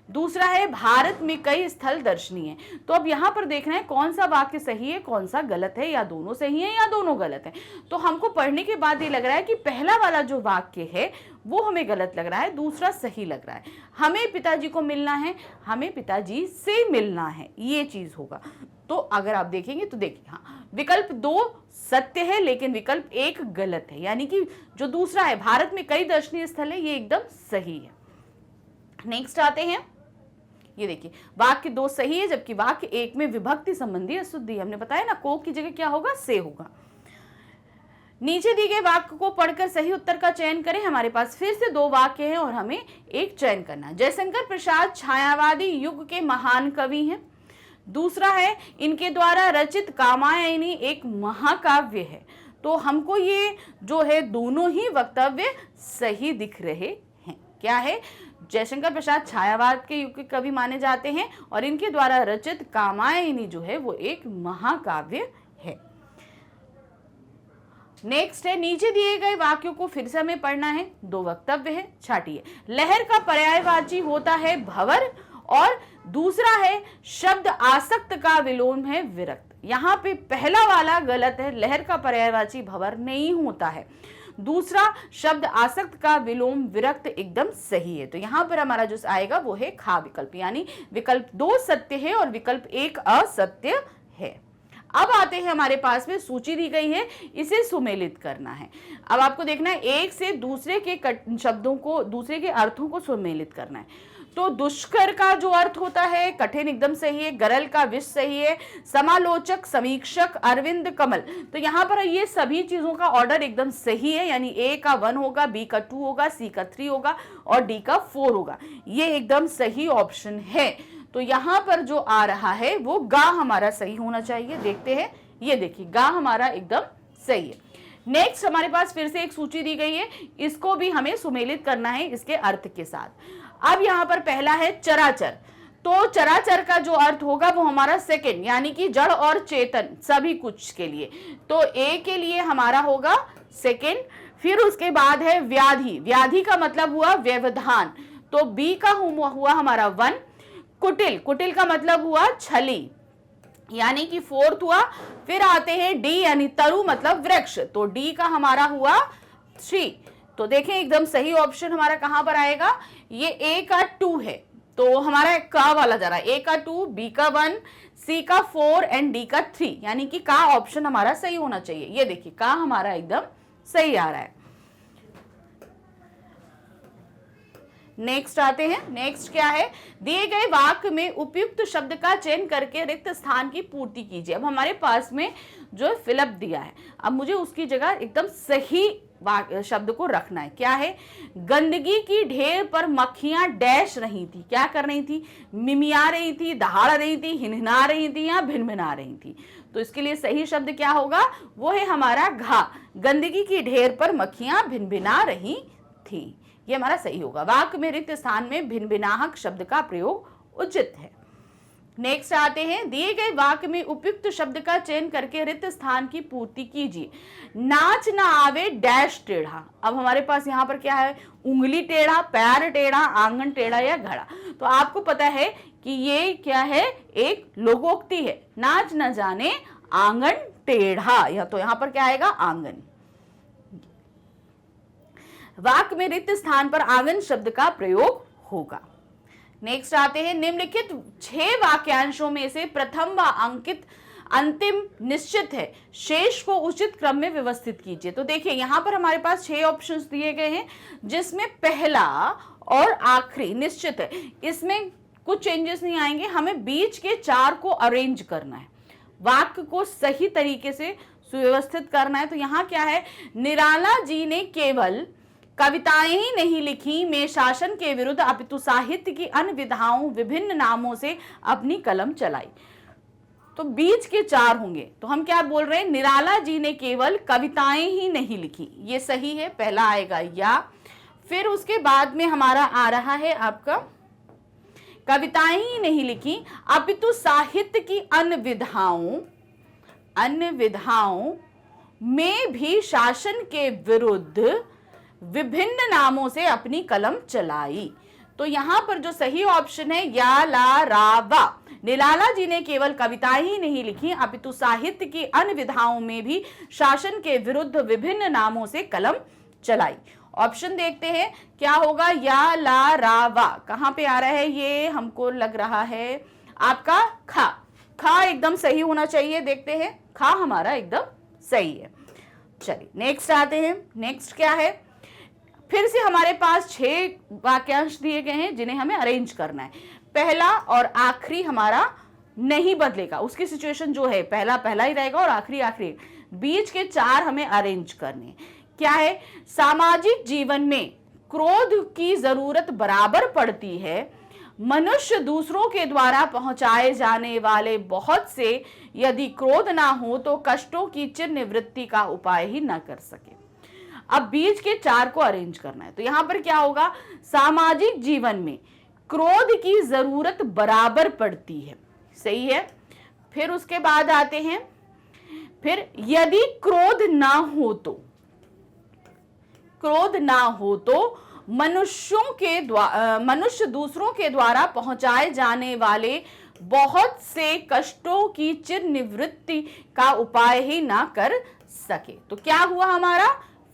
दूसरा है भारत में कई स्थल दर्शनीय हैं। तो अब यहाँ पर देखना है कौन सा वाक्य सही है, कौन सा गलत है, या दोनों सही है या दोनों गलत है। तो हमको पढ़ने के बाद ये लग रहा है कि पहला वाला जो वाक्य है वो हमें गलत लग रहा है, दूसरा सही लग रहा है। हमें पिताजी को मिलना है, हमें पिताजी से मिलना है, ये चीज होगा। तो अगर आप देखेंगे तो देखिए, हाँ, विकल्प 2 सत्य है लेकिन विकल्प 1 गलत है, यानी कि जो दूसरा है भारत में कई दर्शनीय स्थल है, ये एकदम सही है। नेक्स्ट आते हैं, ये देखिए वाक्य 2 सही है जबकि वाक्य 1 में विभक्ति संबंधी अशुद्धि। हमने बताया ना, को की जगह क्या होगा, से होगा। नीचे दिए गए वाक्य को पढ़कर सही उत्तर का चयन करें। हमारे पास फिर से 2 वाक्य हैं और हमें एक चयन करना है। जयशंकर प्रसाद छायावादी युग के महान कवि हैं। दूसरा है इनके द्वारा रचित कामायनी एक महाकाव्य है। तो हमको ये जो है दोनों ही वक्तव्य सही दिख रहे हैं। क्या है, जयशंकर प्रसाद छायावाद के युग के कवि माने जाते हैं और इनके द्वारा रचित कामायनी जो है वो एक महाकाव्य है। नेक्स्ट है, नीचे दिए गए वाक्यों को फिर से हमें पढ़ना है। 2 वक्तव्य है, छाटिए। लहर का पर्यायवाची होता है भंवर और दूसरा है शब्द आसक्त का विलोम है विरक्त। यहाँ पे पहला वाला गलत है, लहर का पर्यायवाची भंवर नहीं होता है। दूसरा शब्द आसक्त का विलोम विरक्त एकदम सही है। तो यहाँ पर हमारा जो आएगा वो है खा विकल्प, यानी विकल्प 2 सत्य है और विकल्प 1 असत्य है। अब आते हैं, हमारे पास में सूची दी गई है, इसे सुमेलित करना है। अब आपको देखना है एक से दूसरे के शब्दों को, दूसरे के अर्थों को सुमेलित करना है। तो दुष्कर का जो अर्थ होता है कठिन एकदम सही है, गरल का विष सही है, समालोचक, समीक्षक, अरविंद, कमल। तो यहाँ पर ये सभी चीजों का ऑर्डर एकदम सही है, यानी ए का 1 होगा, बी का 2 होगा, सी का 3 होगा और डी का 4 होगा। ये एकदम सही ऑप्शन है। तो यहाँ पर जो आ रहा है वो गा हमारा सही होना चाहिए। देखते हैं, ये देखिए गा हमारा एकदम सही है। नेक्स्ट हमारे पास फिर से एक सूची दी गई है, इसको भी हमें सुमेलित करना है इसके अर्थ के साथ। अब यहाँ पर पहला है चराचर। तो चराचर का जो अर्थ होगा वो हमारा सेकंड, यानी कि जड़ और चेतन सभी कुछ के लिए। तो ए के लिए हमारा होगा सेकंड। फिर उसके बाद है व्याधि, व्याधि का मतलब हुआ व्यवधान, तो बी का हुआ हमारा 1। कुटिल, कुटिल का मतलब हुआ छली, यानी कि 4th हुआ। फिर आते हैं डी यानी तरु मतलब वृक्ष, तो डी का हमारा हुआ 3। तो देखें एकदम सही ऑप्शन हमारा कहां पर आएगा, ये ए का 2 है, तो हमारा का वाला जा रहा है, ए का 2, बी का 1, सी का 4 एंड डी का 3, यानी कि का ऑप्शन हमारा सही होना चाहिए। ये देखिए का हमारा एकदम सही आ रहा है। नेक्स्ट आते हैं, नेक्स्ट क्या है, दिए गए वाक्य में उपयुक्त शब्द का चयन करके रिक्त स्थान की पूर्ति कीजिए। अब हमारे पास में जो फिलअप दिया है, अब मुझे उसकी जगह एकदम सही शब्द को रखना है। क्या है, गंदगी की ढेर पर मक्खियां डैश रही थी। क्या कर रही थी, मिमिया रही थी, दहाड़ रही थी, हिनहिना रही थी या भिनभिना रही थी। तो इसके लिए सही शब्द क्या होगा, वो है हमारा घा। गंदगी की ढेर पर मक्खियां भिनभिना रही थी, ये हमारा सही होगा। वाक्य में रिक्त स्थान में भिनभिनाहक शब्द का प्रयोग उचित है। नेक्स्ट आते हैं, दिए गए वाक्य में उपयुक्त शब्द का चयन करके रिक्त स्थान की पूर्ति कीजिए। नाच ना आवे डैश टेढ़ा। अब हमारे पास यहाँ पर क्या है, उंगली टेढ़ा, पैर टेढ़ा, आंगन टेढ़ा या घड़ा। तो आपको पता है कि ये क्या है, एक लोकोक्ति है, नाच न जाने आंगन टेढ़ा, या तो यहाँ पर क्या आएगा, आंगन। वाक्य में रिक्त स्थान पर आंगन शब्द का प्रयोग होगा। नेक्स्ट आते हैं, निम्नलिखित 6 वाक्यांशों में से प्रथम व अंकित अंतिम निश्चित है, शेष को उचित क्रम में व्यवस्थित कीजिए। तो देखिए यहाँ पर हमारे पास 6 ऑप्शंस दिए गए हैं, जिसमें पहला और आखिरी निश्चित है। इसमें कुछ चेंजेस नहीं आएंगे, हमें बीच के 4 को अरेंज करना है, वाक्य को सही तरीके से सुव्यवस्थित करना है। तो यहाँ क्या है, निराला जी ने केवल कविताएं ही नहीं लिखी में शासन के विरुद्ध अपितु साहित्य की अन्य विधाओं विभिन्न नामों से अपनी कलम चलाई। तो बीच के 4 होंगे, तो हम क्या बोल रहे हैं, निराला जी ने केवल कविताएं ही नहीं लिखी, ये सही है, पहला आएगा या। फिर उसके बाद में हमारा आ रहा है आपका, कविताएं ही नहीं लिखी अपितु साहित्य की अन्य विधाओं में भी शासन के विरुद्ध विभिन्न नामों से अपनी कलम चलाई। तो यहाँ पर जो सही ऑप्शन है या ला रा वा। निराला जी ने केवल कविता ही नहीं लिखी अपितु साहित्य की अन्य विधाओं में भी शासन के विरुद्ध विभिन्न नामों से कलम चलाई। ऑप्शन देखते हैं क्या होगा, या ला रा वा कहां पे आ रहा है, ये हमको लग रहा है आपका खा। खा एकदम सही होना चाहिए, देखते हैं खा हमारा एकदम सही है। चलिए नेक्स्ट आते हैं। नेक्स्ट क्या है, फिर से हमारे पास 6 वाक्यांश दिए गए हैं जिन्हें हमें अरेंज करना है। पहला और आखिरी हमारा नहीं बदलेगा, उसकी सिचुएशन जो है पहला पहला ही रहेगा और आखिरी आखिरी, बीच के 4 हमें अरेंज करने। क्या है, सामाजिक जीवन में क्रोध की जरूरत बराबर पड़ती है। मनुष्य दूसरों के द्वारा पहुंचाए जाने वाले बहुत से, यदि क्रोध ना हो तो कष्टों की चिर निवृत्ति का उपाय ही ना कर सके। अब बीच के 4 को अरेंज करना है, तो यहां पर क्या होगा, सामाजिक जीवन में क्रोध की जरूरत बराबर पड़ती है, सही है। फिर उसके बाद आते हैं, फिर यदि क्रोध ना हो तो, क्रोध ना हो तो मनुष्य दूसरों के द्वारा पहुंचाए जाने वाले बहुत से कष्टों की चिर निवृत्ति का उपाय ही ना कर सके। तो क्या हुआ हमारा,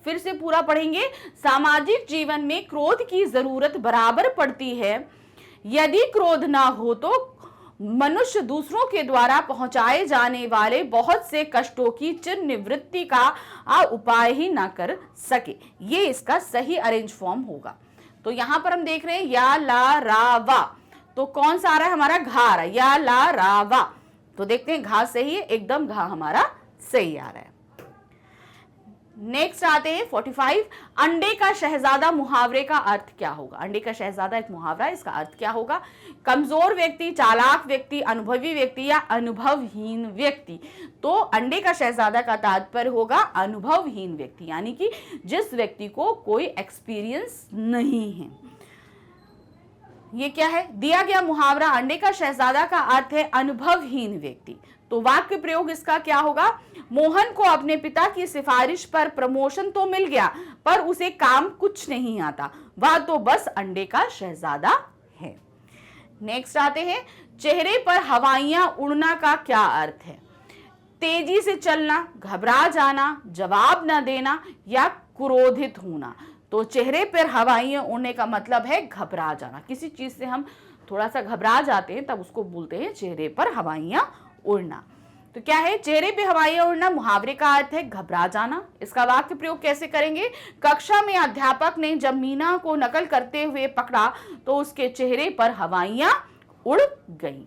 फिर से पूरा पढ़ेंगे। सामाजिक जीवन में क्रोध की जरूरत बराबर पड़ती है। यदि क्रोध ना हो तो मनुष्य दूसरों के द्वारा पहुंचाए जाने वाले बहुत से कष्टों की चिर निवृत्ति का उपाय ही ना कर सके। ये इसका सही अरेंज फॉर्म होगा। तो यहां पर हम देख रहे हैं या ला रा वा, तो कौन सा आ रहा है हमारा, घा आ रहा है, या ला रा वा। तो देखते हैं घा सही है, एकदम घा हमारा सही आ रहा है। नेक्स्ट आते हैं 45, अंडे का शहजादा मुहावरे का अर्थ क्या होगा। अंडे का शहजादा एक मुहावरा है, इसका अर्थ क्या होगा, कमजोर व्यक्ति, चालाक व्यक्ति, अनुभवी व्यक्ति या अनुभवहीन व्यक्ति। तो अंडे का शहजादा का तात्पर्य होगा अनुभवहीन व्यक्ति, यानी कि जिस व्यक्ति को कोई एक्सपीरियंस नहीं है। ये क्या है, दिया गया मुहावरा अंडे का शहजादा का अर्थ है अनुभवहीन व्यक्ति। तो वाक्य प्रयोग इसका क्या होगा, मोहन को अपने पिता की सिफारिश पर प्रमोशन तो मिल गया पर उसे काम कुछ नहीं आता, वह तो बस अंडे का शहजादा है। नेक्स्ट आते हैं, चेहरे पर हवाइयां उड़ना का क्या अर्थ है। तेजी से चलना, घबरा जाना, जवाब न देना या क्रोधित होना। तो चेहरे पर हवाइयां उड़ने का मतलब है घबरा जाना, किसी चीज से हम थोड़ा सा घबरा जाते हैं तब उसको बोलते हैं चेहरे पर हवाइयां उड़ना। तो क्या है, चेहरे पे हवाइयां उड़ना मुहावरे का अर्थ है घबरा जाना। इसका वाक्य प्रयोग कैसे करेंगे, कक्षा में अध्यापक ने जब मीना को नकल करते हुए पकड़ा तो उसके चेहरे पर हवाइयां उड़ गईं।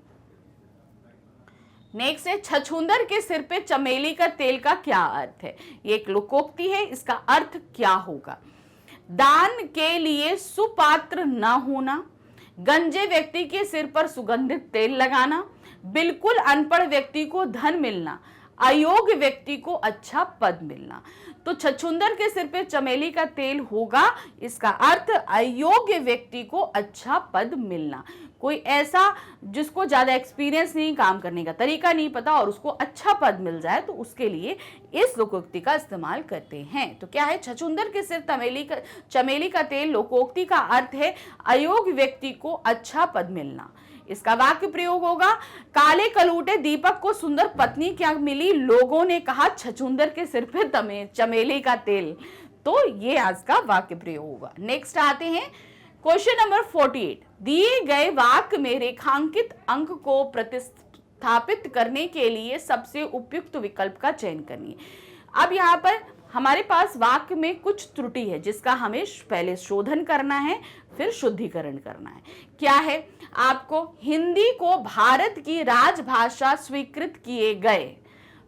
नेक्स्ट है, छछूंदर के सिर पे चमेली का तेल का क्या अर्थ है। ये एक लोकोक्ति है, इसका अर्थ क्या होगा, दान के लिए सुपात्र न होना, गंजे व्यक्ति के सिर पर सुगंधित तेल लगाना, बिल्कुल अनपढ़ व्यक्ति को धन मिलना, अयोग्य व्यक्ति को अच्छा पद मिलना। तो छछूंदर के सिर पे चमेली का तेल होगा, इसका अर्थ अयोग्य व्यक्ति को अच्छा पद मिलना। कोई ऐसा जिसको ज्यादा एक्सपीरियंस नहीं, काम करने का तरीका नहीं पता और उसको अच्छा पद मिल जाए तो उसके लिए इस लोकोक्ति का इस्तेमाल करते हैं। तो क्या है, छछूंदर के सिर चमेली का तेल लोकोक्ति का अर्थ है अयोग्य व्यक्ति को अच्छा पद मिलना। इसका वाक्य प्रयोग होगा, काले कलूटे दीपक को सुंदर पत्नी क्या मिली, लोगों ने कहा छछूंदर के सिर पे चमेली का तेल। तो ये आज का वाक्य प्रयोग होगा। नेक्स्ट आते हैं क्वेश्चन नंबर 48, दिए गए वाक्य में रेखांकित अंक को प्रतिस्थापित करने के लिए सबसे उपयुक्त विकल्प का चयन करिए। अब यहाँ पर हमारे पास वाक्य में कुछ त्रुटि है जिसका हमें पहले शोधन करना है, फिर शुद्धिकरण करना है। क्या है, आपको हिंदी को भारत की राजभाषा स्वीकृत किए गए,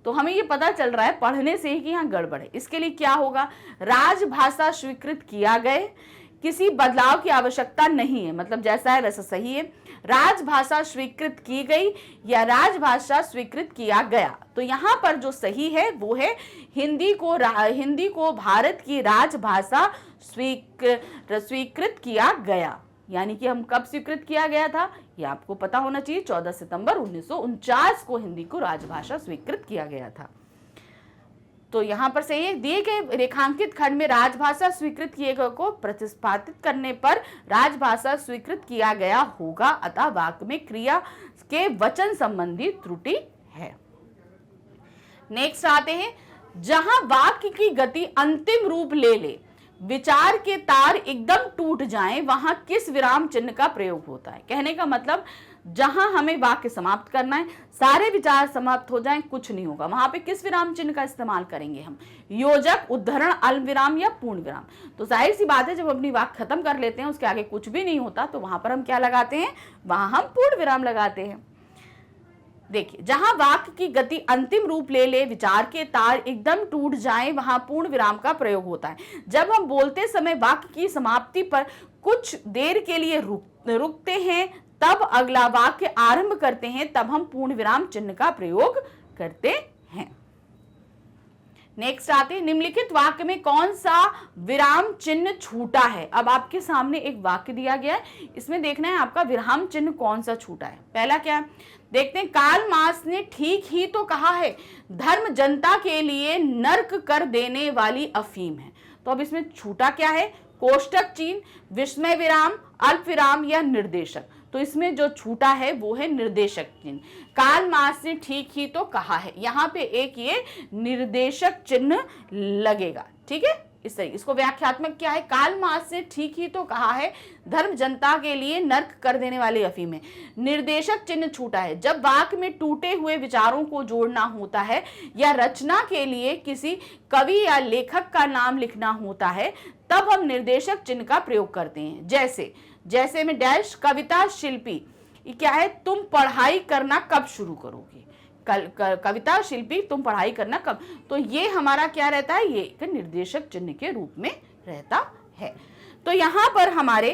तो हमें ये पता चल रहा है पढ़ने से ही कि यहाँ गड़बड़ है। इसके लिए क्या होगा, राजभाषा स्वीकृत किया गए, किसी बदलाव की आवश्यकता नहीं है, मतलब जैसा है वैसा सही है। राजभाषा स्वीकृत की गई या राजभाषा स्वीकृत किया गया। तो यहाँ पर जो सही है वो है हिंदी को भारत की राजभाषा स्वीकृत किया गया। यानी कि हम कब स्वीकृत किया गया था, ये आपको पता होना चाहिए, 14 सितंबर 1949 को हिंदी को राजभाषा स्वीकृत किया गया था। तो यहाँ पर सही है, दिए गए रेखांकित खंड में राजभाषा स्वीकृत किए गए को प्रतिस्थापित करने पर राजभाषा स्वीकृत किया गया होगा, अतः वाक्य में क्रिया के वचन संबंधी त्रुटि है। नेक्स्ट आते हैं, जहां वाक्य की गति अंतिम रूप ले ले, विचार के तार एकदम टूट जाएं, वहां किस विराम चिन्ह का प्रयोग होता है। कहने का मतलब जहां हमें वाक्य समाप्त करना है, सारे विचार समाप्त हो जाएं, कुछ नहीं होगा, वहां पे किस विराम चिन्ह का इस्तेमाल करेंगे हम, योजक, उद्धरण, अल्प विराम या पूर्ण विराम। तो जाहिर सी बात है, जब अपनी वाक्य खत्म कर लेते हैं, उसके आगे कुछ भी नहीं होता, तो वहां पर हम क्या लगाते हैं, वहां हम पूर्ण विराम लगाते हैं। देखिए, जहां वाक्य की गति अंतिम रूप ले ले, विचार के तार एकदम टूट जाएं, वहां पूर्ण विराम का प्रयोग होता है। जब हम बोलते समय वाक्य की समाप्ति पर कुछ देर के लिए रुकते हैं, तब अगला वाक्य आरंभ करते हैं, तब हम पूर्ण विराम चिन्ह का प्रयोग करते हैं। नेक्स्ट आते हैं, निम्नलिखित वाक्य में कौन सा विराम चिन्ह छूटा है। अब आपके सामने एक वाक्य दिया गया है, इसमें देखना है आपका विराम चिन्ह कौन सा छूटा है। पहला क्या है, देखते हैं, कार्ल मार्क्स ने ठीक ही तो कहा है, धर्म जनता के लिए नर्क कर देने वाली अफीम है। तो अब इसमें छूटा क्या है, कोष्टक चिन्ह, विस्मय विराम, अल्प विराम या निर्देशक। तो इसमें जो छूटा है वो है निर्देशक चिन्ह। कार्ल मार्क्स ने ठीक ही तो कहा है, यहाँ पे एक ये निर्देशक चिन्ह लगेगा, ठीक है। इस तरह इसको व्याख्यात्मक क्या है, कार्ल मार्क्स ने ठीक ही तो कहा है, धर्म जनता के लिए नर्क कर देने वाली अफीम है। निर्देशक चिन्ह छूटा है, जब वाक्य में टूटे हुए विचारों को जोड़ना होता है या रचना के लिए किसी कवि या लेखक का नाम लिखना होता है, तब हम निर्देशक चिन्ह का प्रयोग करते हैं। जैसे में डैश, कविता शिल्पी, क्या है, तुम पढ़ाई करना कब शुरू करोगे, कविता शिल्पी तुम पढ़ाई करना कब। तो ये हमारा क्या रहता है, ये एक निर्देशक चिन्ह के रूप में रहता है। तो यहां पर हमारे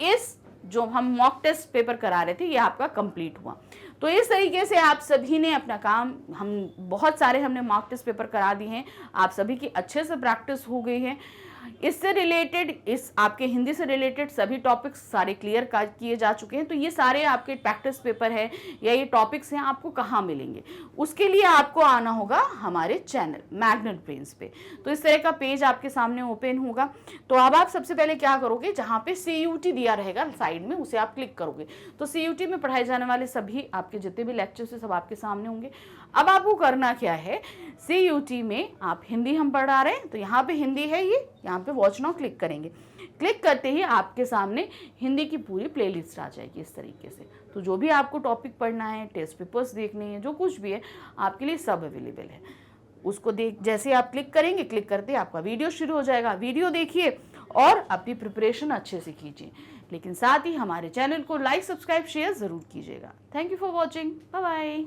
इस जो हम मॉक टेस्ट पेपर करा रहे थे, ये आपका कंप्लीट हुआ। तो इस तरीके से आप सभी ने अपना काम, हम बहुत सारे हमने मॉक टेस्ट पेपर करा दिए हैं, आप सभी की अच्छे से प्रैक्टिस हो गई है। इससे रिलेटेड, इस आपके हिंदी से रिलेटेड सभी टॉपिक्स सारे क्लियर किए जा चुके हैं। तो ये सारे आपके प्रैक्टिस पेपर है या ये टॉपिक्स हैं, आपको कहाँ मिलेंगे, उसके लिए आपको आना होगा हमारे चैनल मैग्नेट ब्रेन्स पे। तो इस तरह का पेज आपके सामने ओपन होगा। तो अब आप सबसे पहले क्या करोगे, जहाँ पे CUT दिया रहेगा साइड में, उसे आप क्लिक करोगे। तो CUT में पढ़ाए जाने वाले सभी आपके जितने भी लेक्चर्स है सब आपके सामने होंगे। अब आपको करना क्या है, CUT में आप हिंदी हम पढ़ा रहे हैं, तो यहाँ पे हिंदी है, ये यहाँ पे वॉच नाउ क्लिक करेंगे। क्लिक करते ही आपके सामने हिंदी की पूरी प्लेलिस्ट आ जाएगी इस तरीके से। तो जो भी आपको टॉपिक पढ़ना है, टेस्ट पेपर्स देखने हैं, जो कुछ भी है आपके लिए सब अवेलेबल है। उसको जैसे आप क्लिक करेंगे, क्लिक करते आपका वीडियो शुरू हो जाएगा। वीडियो देखिए और अपनी प्रिपरेशन अच्छे से कीजिए, लेकिन साथ ही हमारे चैनल को लाइक, सब्सक्राइब, शेयर जरूर कीजिएगा। Thank you for watching, bye bye.